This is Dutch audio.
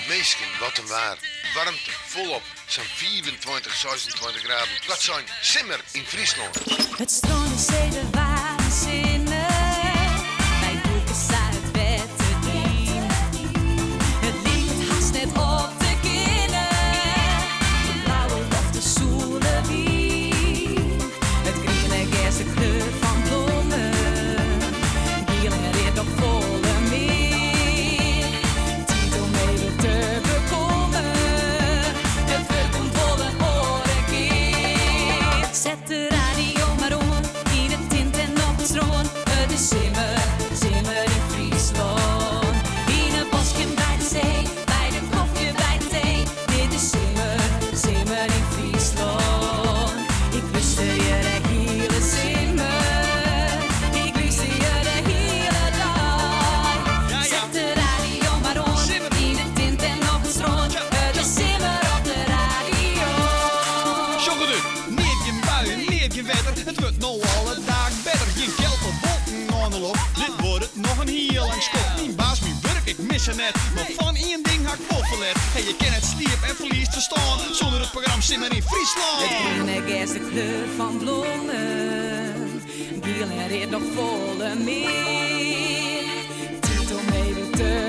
Meesken, wat een waar. Warmte, volop. Zo'n 24, 26 graden. Dat zijn simmer in Friesland. Het strand is even waanzinnig. Wij boeken Zuid-Wetterdien. Het liep haast net op te kinnen. De blauwe lucht, de zoele wien. Het groene gers, de kleur van bloemen. Gielen rit nog volle meer. Tijd om even te bekomen. Het verkomt vol een oren keer. Zet de radio maar om, in het tint en op het stroom. Het is simmer, simmer in Friesland. In een bosje bij de zee, bij de koffie, bij de thee. Dit is simmer, simmer in Friesland. Ik luister je de hele simmer. Ik luister je de hele dag. Zet de radio maar om, in het tint en op het stroom. Het is simmer op de radio. Jongen, neer je buien, neer je wetter. Het wordt nou alle dagen beter. Geen kelpen, wolken aan de loop. Dit wordt het nog een heel lang schop. Mijn baas, mijn werk, ik mis er net. Maar van één ding had ik wel verlet. Hey, je kan het stiep en verlies verstaan. Zonder het programma Simmer in Friesland. Het groene gers, de kleur van bloemen. Giel en rit nog volle meer. Tijd om even te